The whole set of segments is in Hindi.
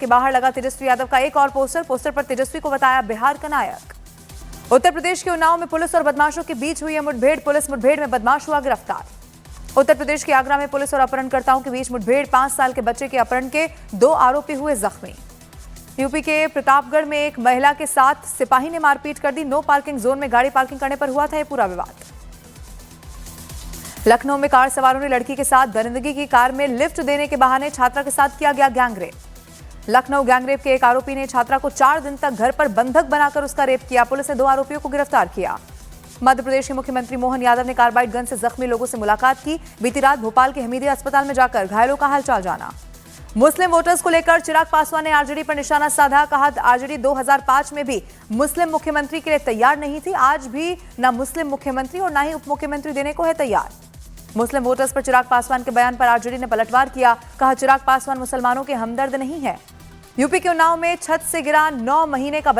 के बाहर लगा तेजस्वी यादव का एक और पोस्टर पर तेजस्वी को बताया बिहार का नायक। उत्तर प्रदेश के उन्नाव में पुलिस और बदमाशों के बीच हुई मुठभेड़, पुलिस मुठभेड़ में बदमाश हुआ गिरफ्तार। उत्तर प्रदेश के आगरा में पुलिस और अपहरणकर्ताओं के बीच मुठभेड़, 5 साल के बच्चे के अपहरण के 2 आरोपी हुए जख्मी। यूपी के प्रतापगढ़ में एक महिला के साथ सिपाही ने मारपीट कर दी, नो पार्किंग जोन में गाड़ी पार्किंग करने पर हुआ था यह पूरा विवाद। लखनऊ में कार सवारों ने लड़की के साथ दरिंदगी की, कार में लिफ्ट देने के बहाने छात्रा के साथ किया गया गैंगरेप। लखनऊ गैंगरेप के एक आरोपी ने छात्रा को 4 दिन तक घर पर बंधक बनाकर उसका रेप किया, पुलिस ने 2 आरोपियों को गिरफ्तार किया। मध्य प्रदेश के मुख्यमंत्री मोहन यादव ने कार्बाइड गन से जख्मी लोगों से मुलाकात की, बीती रात भोपाल के हमीदिया अस्पताल में जाकर घायलों का हालचाल जाना। मुस्लिम वोटर्स को लेकर चिराग पासवान ने आरजेडी पर निशाना साधा, कहा आरजेडी 2005 में भी मुस्लिम मुख्यमंत्री के लिए तैयार नहीं थी, आज भी न मुस्लिम मुख्यमंत्री और न ही उप मुख्यमंत्री देने को है तैयार। मुस्लिम वोटर्स पर चिराग पासवान के बयान पर आरजेडी ने पलटवार किया, कहा चिराग पासवान मुसलमानों के हमदर्द नहीं है। यूपी के उन्नाव में छत से गिरा 9 महीने का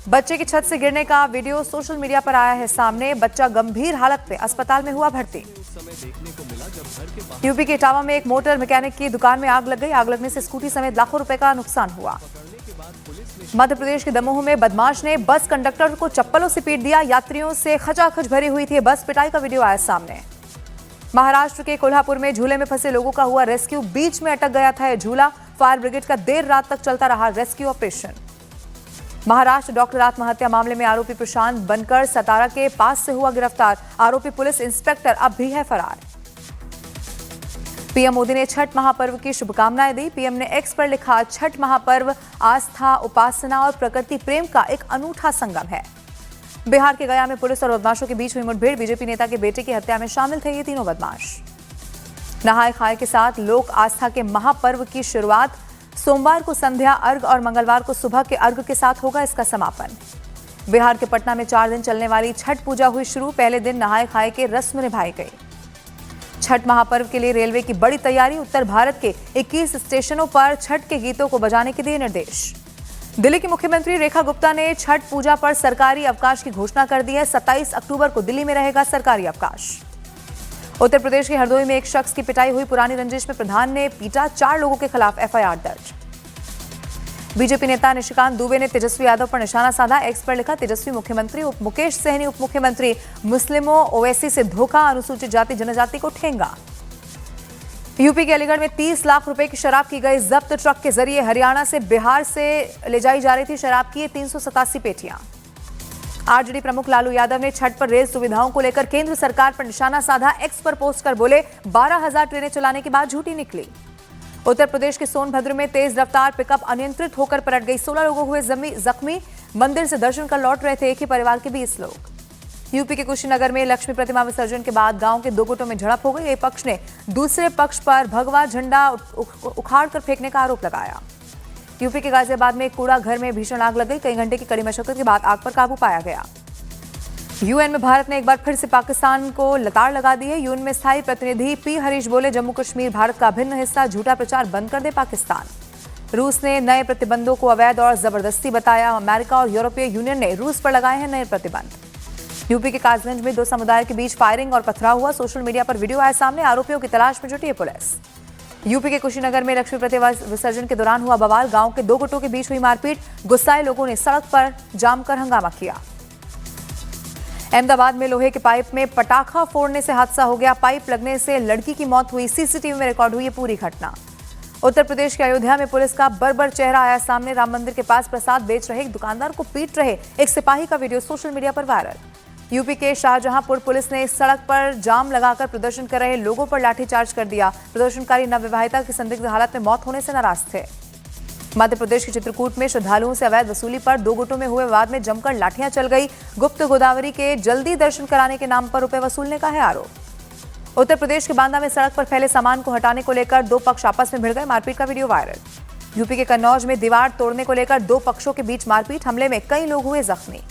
बच्चे की छत से गिरने का वीडियो सोशल मीडिया पर आया है सामने। बच्चा गंभीर हालत में अस्पताल में हुआ भर्ती। यूपी के इटावा में एक मोटर मैकेनिक की दुकान में आग लग गई, आग लगने से स्कूटी समेत लाखों रुपए का नुकसान हुआ। मध्य प्रदेश के दमोह में बदमाश ने बस कंडक्टर को चप्पलों से पीट दिया, यात्रियों से खचाखच भरी हुई थी बस, पिटाई का वीडियो आया सामने। महाराष्ट्र के कोल्हापुर में झूले में फंसे लोगों का हुआ रेस्क्यू, बीच में अटक गया था यह झूला, फायर ब्रिगेड का देर रात तक चलता रहा रेस्क्यू ऑपरेशन। महाराष्ट्र डॉक्टर आत्महत्या मामले में आरोपी प्रशांत बनकर सतारा के पास से हुआ गिरफ्तार, आरोपी पुलिस इंस्पेक्टर अब भी है फरार। पीएम मोदी ने छठ महापर्व की शुभकामनाएं दी, पीएम ने एक्स पर लिखा, छठ महापर्व आस्था, उपासना और प्रकृति प्रेम का एक अनूठा संगम है। बिहार के गया में पुलिस और बदमाशों के बीच हुई मुठभेड़, बीजेपी नेता के बेटे की हत्या में शामिल थे ये तीनों बदमाश। नहाय खाए के साथ लोक आस्था के महापर्व की शुरुआत, सोमवार को संध्या अर्घ और मंगलवार को सुबह के अर्घ के साथ होगा इसका समापन। बिहार के पटना में 4 दिन चलने वाली छठ पूजा हुई शुरू, पहले दिन नहाय खाए के रस्म निभाई गई। छठ महापर्व के लिए रेलवे की बड़ी तैयारी, उत्तर भारत के 21 स्टेशनों पर छठ के गीतों को बजाने के दिए निर्देश। दिल्ली की मुख्यमंत्री रेखा गुप्ता ने छठ पूजा पर सरकारी अवकाश की घोषणा कर दी है, 27 अक्टूबर को दिल्ली में रहेगा सरकारी अवकाश। उत्तर प्रदेश के हरदोई में एक शख्स की पिटाई हुई, पुरानी रंजिश में प्रधान ने पीटा, 4 लोगों के खिलाफ एफआईआर दर्ज। बीजेपी नेता निशिकांत दुबे ने तेजस्वी यादव पर निशाना साधा, एक्स पर लिखा, तेजस्वी मुख्यमंत्री, मुकेश सहनी उप मुख्यमंत्री, मुस्लिमों ओवैसी से धोखा, अनुसूचित जाति जनजाति को ठेंगा। यूपी के अलीगढ़ में 30 लाख रुपए की शराब की गई जब्त, ट्रक के जरिए हरियाणा से बिहार से ले जाई जा रही थी शराब की 387 पेटियां। आरजेडी प्रमुख लालू यादव ने छठ पर रेल सुविधाओं को लेकर केंद्र सरकार पर निशाना साधा, एक्स पर पोस्ट कर बोले 12,000 ट्रेनें चलाने के बाद झूठी निकली। उत्तर प्रदेश के सोनभद्र में तेज रफ्तार पिकअप अनियंत्रित होकर पलट गई, 16 लोग हुए जख्मी, मंदिर से दर्शन कर लौट रहे थे एक ही परिवार के 20 लोग। यूपी के कुशीनगर में लक्ष्मी प्रतिमा विसर्जन के बाद गांव के 2 गुटों में झड़प हो गई, एक पक्ष ने दूसरे पक्ष पर भगवा झंडा उखाड़ कर फेंकने का आरोप लगाया। यूपी के गाजियाबाद में एक कूड़ा घर में भीषण आग लग गई, कई घंटे की कड़ी मशक्कत के बाद आग पर काबू पाया गया। यूएन में भारत ने एक बार फिर से पाकिस्तान को लताड़ लगा दी है, यूएन में स्थायी प्रतिनिधि पी हरीश बोले, जम्मू कश्मीर भारत का अभिन्न हिस्सा, झूठा प्रचार बंद कर दे पाकिस्तान। रूस ने नए प्रतिबंधों को अवैध और जबरदस्ती बताया, अमेरिका और यूरोपीय यूनियन ने रूस पर लगाए हैं नए प्रतिबंध। यूपी के कासगंज में 2 समुदायों के बीच फायरिंग और पथराव हुआ, सोशल मीडिया पर वीडियो आया सामने, आरोपियों की तलाश में जुटी है पुलिस। यूपी के कुशीनगर में लक्ष्मी प्रतिमा विसर्जन के दौरान हुआ बवाल, गांव के 2 गुटों के बीच हुई मारपीट, गुस्साए लोगों ने सड़क पर जाम कर हंगामा किया। अहमदाबाद में लोहे के पाइप में पटाखा फोड़ने से हादसा हो गया, पाइप लगने से लड़की की मौत हुई, सीसीटीवी में रिकॉर्ड हुई ये पूरी घटना। उत्तर प्रदेश के अयोध्या में पुलिस का बर्बर चेहरा आया सामने, राम मंदिर के पास प्रसाद बेच रहे एक दुकानदार को पीट रहे एक सिपाही का वीडियो सोशल मीडिया पर वायरल। यूपी के शाहजहांपुर पुलिस ने सड़क पर जाम लगाकर प्रदर्शन कर रहे लोगों पर लाठीचार्ज कर दिया, प्रदर्शनकारी नवविवाहिता की संदिग्ध हालत में मौत होने से नाराज थे। मध्य प्रदेश के चित्रकूट में श्रद्धालुओं से अवैध वसूली पर 2 गुटों में हुए विवाद में जमकर लाठियां चल गई, गुप्त गोदावरी के जल्दी दर्शन कराने के नाम पर रुपए वसूलने का है आरोप। उत्तर प्रदेश के बांदा में सड़क पर फैले सामान को हटाने को लेकर 2 पक्ष आपस में भिड़ गए, मारपीट का वीडियो वायरल। यूपी के कन्नौज में दीवार तोड़ने को लेकर 2 पक्षों के बीच मारपीट, हमले में कई लोग हुए जख्मी।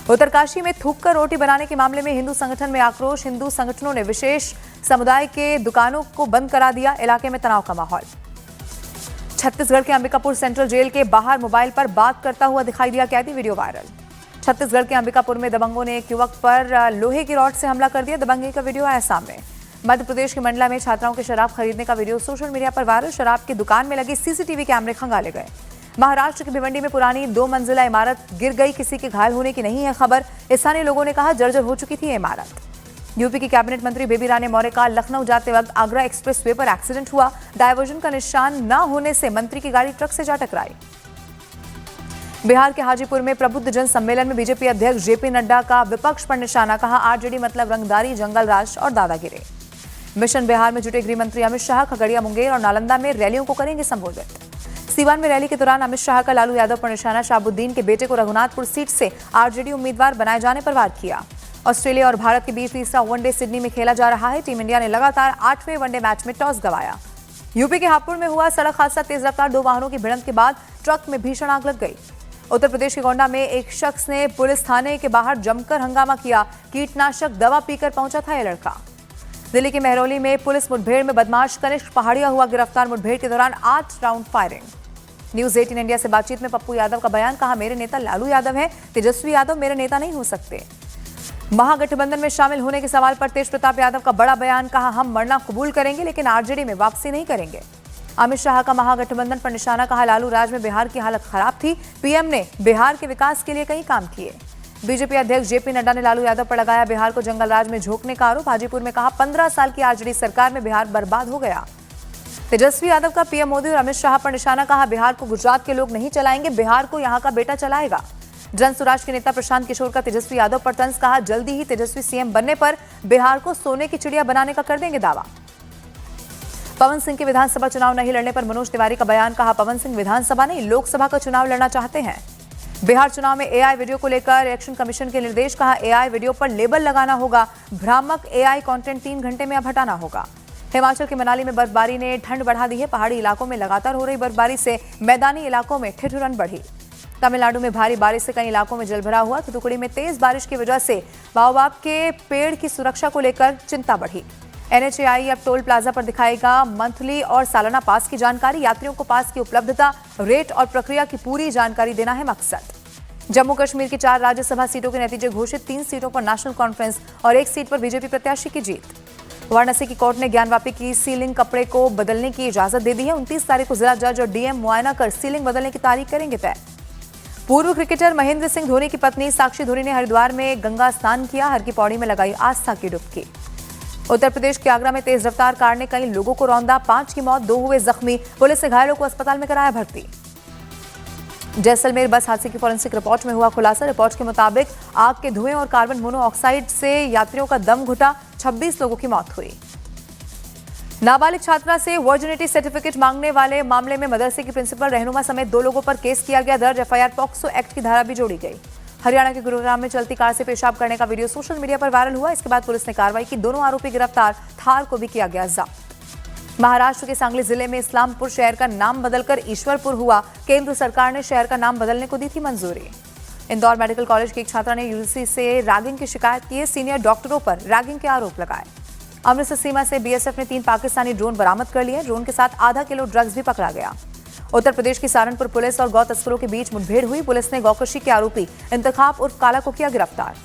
उत्तरकाशी में थूककर रोटी बनाने के मामले में हिंदू संगठन में आक्रोश, हिंदू संगठनों ने विशेष समुदाय के दुकानों को बंद करा दिया, इलाके में तनाव का माहौल। छत्तीसगढ़ के अंबिकापुर सेंट्रल जेल के बाहर मोबाइल पर बात करता हुआ दिखाई दिया कैदी, वीडियो वायरल। छत्तीसगढ़ के अंबिकापुर में दबंगों ने एक युवक पर लोहे की रॉड से हमला कर दिया, दबंगी का वीडियो आया सामने। मध्य प्रदेश के मंडला में छात्राओं के शराब खरीदने का वीडियो सोशल मीडिया पर वायरल। शराब की दुकान में लगे सीसीटीवी कैमरे खंगाले गए। महाराष्ट्र की भिवंडी में पुरानी 2 मंजिला इमारत गिर गई, किसी के घायल होने की नहीं है खबर। स्थानीय लोगों ने कहा जर्जर हो चुकी थी ये इमारत। यूपी की कैबिनेट मंत्री बेबी रानी मौर्य का लखनऊ जाते वक्त आगरा एक्सप्रेसवे पर एक्सीडेंट हुआ। डायवर्जन का निशान न होने से मंत्री की गाड़ी ट्रक से जा टकराई। बिहार के हाजीपुर में प्रबुद्ध जन सम्मेलन में बीजेपी अध्यक्ष जेपी नड्डा का विपक्ष पर निशाना। कहा आरजेडी मतलब रंगदारी, जंगल राज और दादागिरी। मिशन बिहार में जुटे गृह मंत्री अमित शाह खगड़िया, मुंगेर और नालंदा में रैलियों को करेंगे संबोधित। सीवान में रैली के दौरान अमित शाह का लालू यादव पर निशाना। शाहबुद्दीन के बेटे को रघुनाथपुर सीट से आरजेडी उम्मीदवार बनाए जाने पर वार किया। ऑस्ट्रेलिया और भारत के बीच तीसरा वनडे सिडनी में खेला जा रहा है। टीम इंडिया ने लगातार 8वें वनडे मैच में टॉस गंवाया। यूपी के हापुड़ में हुआ सड़क हादसा। तेज रफ्तार 2 वाहनों की भिड़ंत के बाद ट्रक में भीषण आग लग गई। उत्तर प्रदेश के गोंडा में एक शख्स ने पुलिस थाने के बाहर जमकर हंगामा किया। कीटनाशक दवा पीकर पहुंचा था यह लड़का। दिल्ली के मेहरौली में पुलिस मुठभेड़ में बदमाश कनिष्क पहाड़िया हुआ गिरफ्तार। मुठभेड़ के दौरान 8 राउंड फायरिंग। न्यूज 18 इंडिया से बातचीत में पप्पू यादव का बयान। कहा मेरे नेता लालू यादव हैं, तेजस्वी यादव मेरे नेता नहीं हो सकते। महागठबंधन में शामिल होने के सवाल पर तेज प्रताप यादव का बड़ा बयान। कहा हम मरना कबूल करेंगे लेकिन आरजेडी में वापसी नहीं करेंगे। अमित शाह का महागठबंधन पर निशाना। कहा लालू राज में बिहार की हालत खराब थी, पीएम ने बिहार के विकास के लिए कई काम किए। बीजेपी अध्यक्ष जेपी नड्डा ने लालू यादव पर लगाया बिहार को जंगल राज में झोंकने का आरोप। हाजीपुर में कहा 15 साल की आरजेडी सरकार में बिहार बर्बाद हो गया। तेजस्वी यादव का पीएम मोदी और अमित शाह पर निशाना। कहा बिहार को गुजरात के लोग नहीं चलाएंगे, बिहार को यहाँ का बेटा चलाएगा। जन स्वराज के नेता प्रशांत किशोर का तेजस्वी यादव पर तंज। कहा जल्दी ही तेजस्वी सीएम बनने पर बिहार को सोने की चिड़िया बनाने का कर देंगे दावा। पवन सिंह के विधानसभा चुनाव नहीं लड़ने पर मनोज तिवारी का बयान। कहा पवन सिंह विधानसभा नहीं लोकसभा का चुनाव लड़ना चाहते हैं। बिहार चुनाव में एआई वीडियो को लेकर इलेक्शन कमीशन के निर्देश। कहा एआई वीडियो पर लेबल लगाना होगा, भ्रामक एआई कंटेंट 3 घंटे में अब हटाना होगा। हिमाचल के मनाली में बर्फबारी ने ठंड बढ़ा दी है। पहाड़ी इलाकों में लगातार हो रही बर्फबारी से मैदानी इलाकों में ठिठुरन बढ़ी। तमिलनाडु में भारी बारिश से कई इलाकों में जलभराव हुआ। थूथुकुड़ी में तेज बारिश की वजह से बाओबाब के पेड़ की सुरक्षा को लेकर चिंता बढ़ी। एनएचएआई अब टोल प्लाजा पर दिखाएगा मंथली और सालाना पास की जानकारी। यात्रियों को पास की उपलब्धता, रेट और प्रक्रिया की पूरी जानकारी देना है मकसद। जम्मू कश्मीर की 4 राज्यसभा सीटों के नतीजे घोषित। 3 सीटों पर नेशनल कॉन्फ्रेंस और 1 सीट पर बीजेपी प्रत्याशी की जीत। वाराणसी की कोर्ट ने ज्ञानवापी की सीलिंग कपड़े को बदलने की इजाजत दे दी है। 29 तारीख को जिला जज और डीएम मुआयना कर सीलिंग बदलने की तारीख करेंगे तय। पूर्व क्रिकेटर महेंद्र सिंह धोनी की पत्नी साक्षी धोनी ने हरिद्वार में गंगा स्नान किया। हर की पौड़ी में लगाई आस्था की डुबकी। उत्तर प्रदेश के आगरा में तेज रफ्तार कार ने कई लोगों को रौंदा। 5 की मौत, 2 हुए जख्मी। पुलिस ने घायलों को अस्पताल में कराया भर्ती। जैसलमेर बस हादसे की फॉरेंसिक रिपोर्ट में हुआ खुलासा। रिपोर्ट के मुताबिक आग के धुएं और कार्बन मोनोऑक्साइड से यात्रियों का दम घुटा। 26 लोगों की मौत हुई। नाबालिग छात्रा से वर्जिनिटी सर्टिफिकेट मांगने वाले मामले में मदरसे की प्रिंसिपल, रहनुमा समेत 2 लोगों पर केस किया गया दर्ज। एफआईआर पॉक्सो एक्ट की धारा भी जोड़ी गई। हरियाणा के गुरुग्राम में चलती कार से पेशाब करने का वीडियो सोशल मीडिया पर वायरल हुआ। इसके बाद पुलिस ने कार्रवाई की। दोनों आरोपी गिरफ्तार। थार को भी किया गया जब्त। महाराष्ट्र के सांगली जिले में इस्लामपुर शहर का नाम बदलकर ईश्वरपुर हुआ। केंद्र सरकार ने शहर का नाम बदलने को दी थी मंजूरी। इंदौर मेडिकल कॉलेज की एक छात्रा ने यूजीसी से रैगिंग की शिकायत की है। सीनियर डॉक्टरों पर रैगिंग के आरोप लगाए। अमृतसर सीमा से बीएसएफ ने 3 पाकिस्तानी ड्रोन बरामद कर लिए। ड्रोन के साथ आधा किलो ड्रग्स भी पकड़ा गया। उत्तर प्रदेश की सहारनपुर पुलिस और गौ तस्करों के बीच मुठभेड़ हुई। पुलिस ने गौकशी के आरोपी इंतखाब उर्फ काला को किया गिरफ्तार।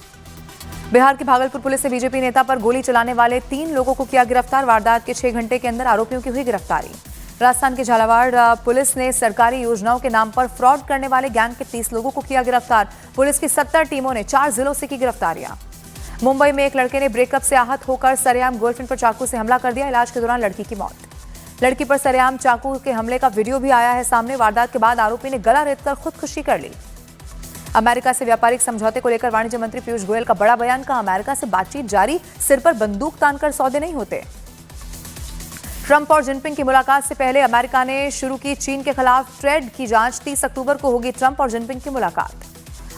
बिहार की भागलपुर पुलिस ने बीजेपी नेता पर गोली चलाने वाले 3 लोगों को किया गिरफ्तार। वारदात के 6 घंटे के अंदर आरोपियों की हुई गिरफ्तारी। राजस्थान के झालावाड़ पुलिस ने सरकारी योजनाओं के नाम पर फ्रॉड करने वाले गैंग के 30 लोगों को किया गिरफ्तार। पुलिस की 70 टीमों ने 4 जिलों से की गिरफ्तारियां। मुंबई में एक लड़के ने ब्रेकअप से आहत होकर सरेआम गर्लफ्रेंड पर चाकू से हमला कर दिया। इलाज के दौरान लड़की की मौत। लड़की पर सरेआम चाकू के हमले का वीडियो भी आया है सामने। वारदात के बाद आरोपी ने गला रेतकर खुदकुशी कर ली। अमेरिका से व्यापारिक समझौते को लेकर वाणिज्य मंत्री पीयूष गोयल का बड़ा बयान। कहा अमेरिका से बातचीत जारी, सिर पर बंदूक तानकर सौदे नहीं होते। ट्रंप और जिनपिंग की मुलाकात से पहले अमेरिका ने शुरू की चीन के खिलाफ ट्रेड की जांच। 30 अक्टूबर को होगी ट्रंप और जिनपिंग की मुलाकात।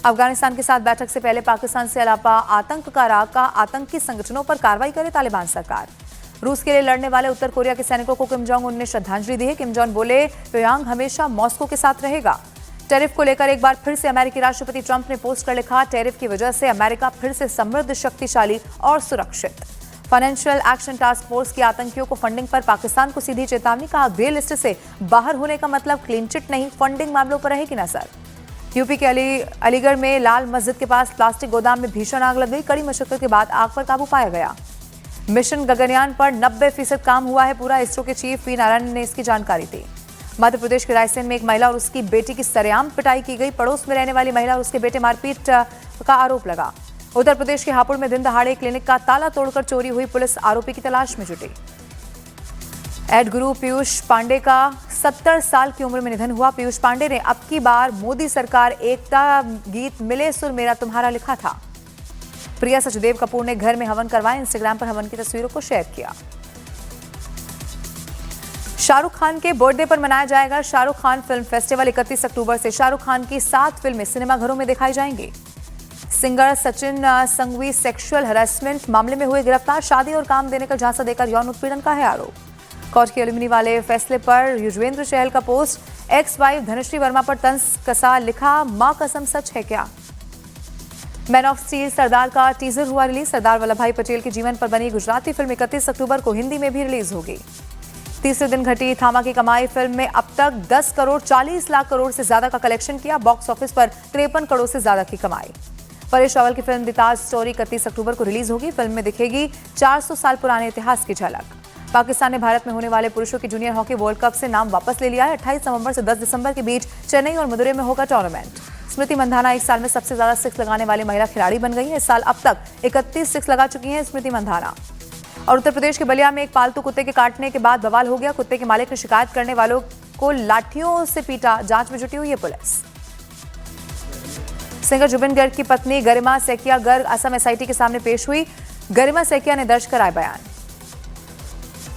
अफगानिस्तान के साथ बैठक से पहले पाकिस्तान से अलापा आतंक का राग। का आतंकी संगठनों पर कार्रवाई करे तालिबान सरकार। रूस के लिए लड़ने वाले उत्तर कोरिया के सैनिकों को किम जोंग उन ने श्रद्धांजलि दी है। किम जोंग बोले प्योंगयांग हमेशा मॉस्को के साथ रहेगा। टैरिफ को लेकर एक बार फिर से अमेरिकी राष्ट्रपति ट्रंप ने पोस्ट कर लिखा, टैरिफ की वजह से अमेरिका फिर से समृद्ध, शक्तिशाली और सुरक्षित। फाइनेंशियल एक्शन टास्क फोर्स की आतंकियों को फंडिंग पर पाकिस्तान को सीधी चेतावनी। कहा ग्रे लिस्ट से बाहर होने का मतलब क्लीन चिट नहीं, फंडिंग मामलों पर रहेगी नजर। यूपी के अलीगढ़ में लाल मस्जिद के पास प्लास्टिक गोदाम में भीषण आग लग गई। कड़ी मशक्कत के बाद आग पर काबू पाया गया। मिशन गगनयान पर 90% काम हुआ है पूरा। इसरो के चीफ पी नारायण ने इसकी जानकारी दी। मध्य प्रदेश के रायसेन में एक महिला और उसकी बेटी की सरेआम पिटाई की गई। पड़ोस में रहने वाली महिला और उसके बेटे मारपीट का आरोप लगा। उत्तर प्रदेश के हापुड़ में दिन दहाड़े क्लिनिक का ताला तोड़कर चोरी हुई। पुलिस आरोपी की तलाश में जुटी। एड गुरु पीयूष पांडे का 70 साल की उम्र में निधन हुआ। पीयूष पांडे ने अब की बार मोदी सरकार एकता गीत मिले सुर मेरा तुम्हारा लिखा था। प्रिया सचदेव कपूर ने घर में हवन करवाया। इंस्टाग्राम पर हवन की तस्वीरों को शेयर किया। शाहरुख खान के बर्थडे पर मनाया जाएगा शाहरुख खान फिल्म फेस्टिवल। 31 अक्टूबर से शाहरुख खान की 7 फिल्में सिनेमाघरों में दिखाई जाएंगी। Singer Sachin Sanghvi sexual harassment मामले में हुए गिरफ्तार। शादी और काम देने का झांसा देकर यौन उत्पीड़न का है आरोप। कोर्ट की एलिमनी वाले फैसले पर युजवेंद्र चहल का post. Ex wife Dhanashree Verma पर तंज कसा, लिखा मां कसम सच है क्या। मैन ऑफ स्टील सरदार का टीजर हुआ रिलीज। सरदार वल्लभ भाई पटेल के जीवन पर बनी गुजराती फिल्म 31 अक्टूबर को हिंदी में भी रिलीज होगी। तीसरे दिन घटी थामा की कमाई। फिल्म में अब तक 10 करोड़ 40 लाख करोड़ से ज्यादा का कलेक्शन किया। बॉक्स ऑफिस पर 53 करोड़ से ज्यादा की कमाई। परेश रावल की फिल्म द ताज स्टोरी 31 अक्टूबर को रिलीज होगी। फिल्म में दिखेगी 400 साल पुराने इतिहास की झलक। पाकिस्तान ने भारत में होने वाले पुरुषों की जूनियर हॉकी वर्ल्ड कप से नाम वापस ले लिया है। 28 नवंबर से 10 दिसंबर के बीच चेन्नई और मदुरै में होगा टूर्नामेंट। स्मृति मंधाना एक साल में सबसे ज्यादा सिक्स लगाने वाली महिला खिलाड़ी बन गई है। इस साल अब तक 31 सिक्स लगा चुकी हैं स्मृति मंधाना। और उत्तर प्रदेश के बलिया में एक पालतू कुत्ते के काटने के बाद बवाल हो गया। कुत्ते के मालिक ने शिकायत करने वालों को लाठियों से पीटा। जांच में जुटी हुई है पुलिस। सिंगर जुबिन गर्ग की पत्नी गरिमा सैकिया गर्ग असम एसआईटी के सामने पेश हुई। गरिमा सैकिया ने दर्ज कराया बयान।